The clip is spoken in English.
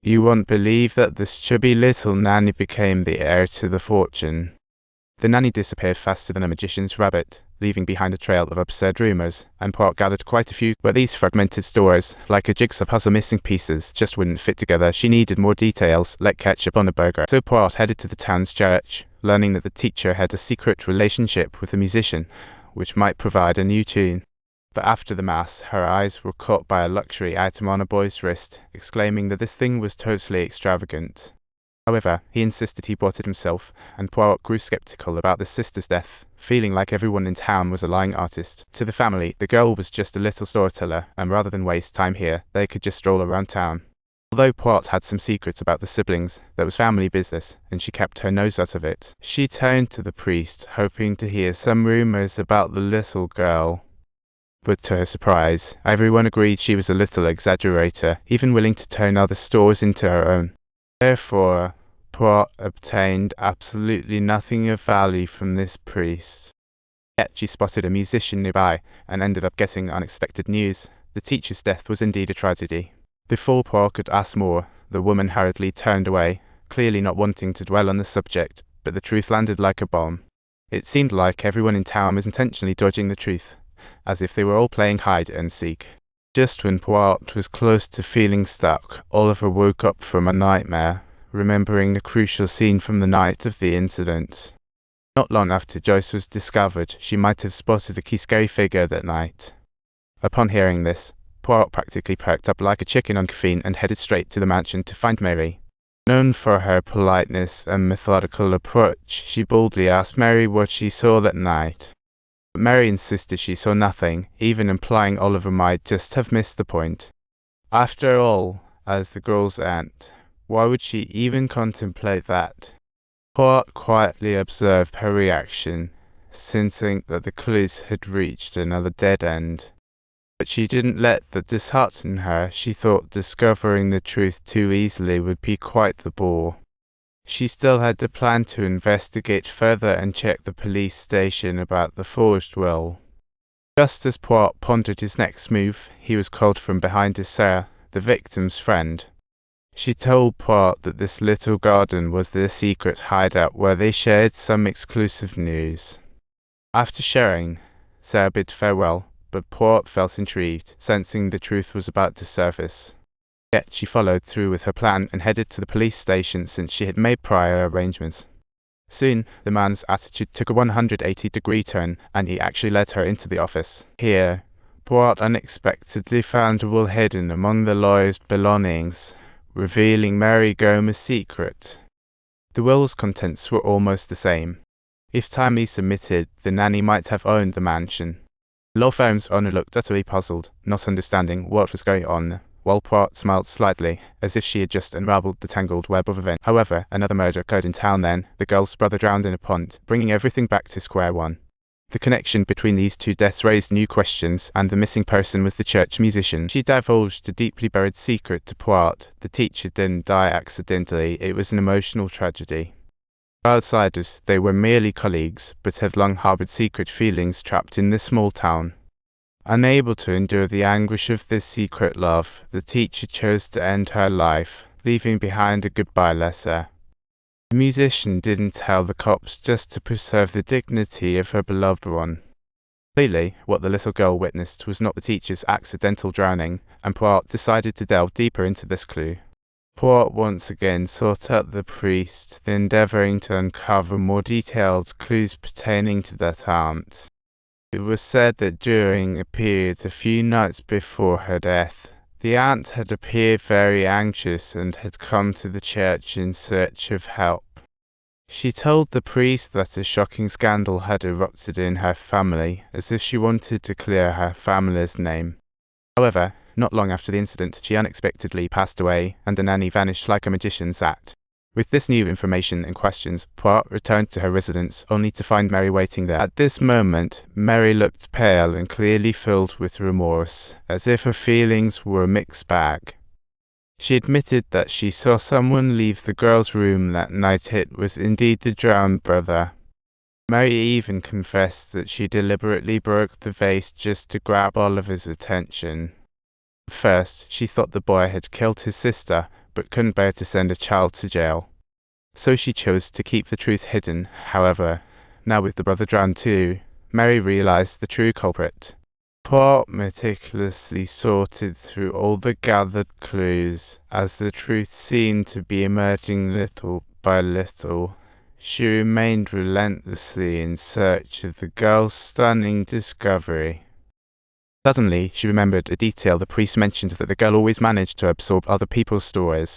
You won't believe that this chubby little nanny became the heir to the fortune. The nanny disappeared faster than a magician's rabbit, leaving behind a trail of absurd rumors, and Poirot gathered quite a few, but these fragmented stories, like a jigsaw puzzle missing pieces, just wouldn't fit together. She needed more details, like ketchup on a burger. So Poirot headed to the town's church, learning that the teacher had a secret relationship with a musician, which might provide a new tune. But after the mass, her eyes were caught by a luxury item on a boy's wrist, exclaiming that this thing was totally extravagant. However, he insisted he bought it himself, and Poirot grew skeptical about the sister's death, feeling like everyone in town was a lying artist. To the family, the girl was just a little storyteller, and rather than waste time here, they could just stroll around town. Although Poirot had some secrets about the siblings, that was family business, and she kept her nose out of it. She turned to the priest, hoping to hear some rumors about the little girl. But to her surprise, everyone agreed she was a little exaggerator, even willing to turn other stories into her own. Therefore, Poirot obtained absolutely nothing of value from this priest. Yet she spotted a musician nearby, and ended up getting unexpected news. The teacher's death was indeed a tragedy. Before Poirot could ask more, the woman hurriedly turned away, clearly not wanting to dwell on the subject, but the truth landed like a bomb. It seemed like everyone in town was intentionally dodging the truth, as if they were all playing hide and seek. Just when Poirot was close to feeling stuck, Oliver woke up from a nightmare, remembering a crucial scene from the night of the incident. Not long after Joyce was discovered, she might have spotted the key scary figure that night. Upon hearing this, Poirot practically perked up like a chicken on caffeine and headed straight to the mansion to find Mary. Known for her politeness and methodical approach, she boldly asked Mary what she saw that night. But Mary insisted she saw nothing, even implying Oliver might just have missed the point. After all, as the girl's aunt, why would she even contemplate that? Poirot quietly observed her reaction, sensing that the clues had reached another dead end. But she didn't let that dishearten her. She thought discovering the truth too easily would be quite the bore. She still had the plan to investigate further and check the police station about the forged will. Just as Poirot pondered his next move, he was called from behind his Sarah, the victim's friend. She told Poirot that this little garden was their secret hideout where they shared some exclusive news. After sharing, Sarah bid farewell, but Poirot felt intrigued, sensing the truth was about to surface. Yet she followed through with her plan and headed to the police station since she had made prior arrangements. Soon, the man's attitude took a 180-degree turn, and he actually led her into the office. Here, Poirot unexpectedly found a will hidden among the lawyer's belongings, revealing Mary Gomer's secret. The will's contents were almost the same. If timely submitted, the nanny might have owned the mansion. The law firm's owner looked utterly puzzled, not understanding what was going on, while Poirot smiled slightly, as if she had just unraveled the tangled web of events. However, another murder occurred in town then. The girl's brother drowned in a pond, bringing everything back to square one. The connection between these two deaths raised new questions, and the missing person was the church musician. She divulged a deeply buried secret to Poirot. The teacher didn't die accidentally, it was an emotional tragedy. For outsiders, they were merely colleagues, but had long harbored secret feelings trapped in this small town. Unable to endure the anguish of this secret love, the teacher chose to end her life, leaving behind a goodbye letter. The musician didn't tell the cops just to preserve the dignity of her beloved one. Clearly, what the little girl witnessed was not the teacher's accidental drowning, and Poirot decided to delve deeper into this clue. Poirot once again sought out the priest, endeavoring to uncover more detailed clues pertaining to that aunt. It was said that during a period a few nights before her death, the aunt had appeared very anxious and had come to the church in search of help. She told the priest that a shocking scandal had erupted in her family, as if she wanted to clear her family's name. However, not long after the incident, she unexpectedly passed away, and the nanny vanished like a magician's act. With this new information and questions, Poirot returned to her residence, only to find Mary waiting there. At this moment, Mary looked pale and clearly filled with remorse, as if her feelings were a mixed bag. She admitted that she saw someone leave the girl's room that night. It was indeed the drowned brother. Mary even confessed that she deliberately broke the vase just to grab Oliver's attention. At first, she thought the boy had killed his sister, but couldn't bear to send a child to jail. So she chose to keep the truth hidden. However, now with the brother drowned too, Mary realized the true culprit. Poirot meticulously sorted through all the gathered clues. As the truth seemed to be emerging little by little, she remained relentlessly in search of the girl's stunning discovery. Suddenly, she remembered a detail the priest mentioned, that the girl always managed to absorb other people's stories.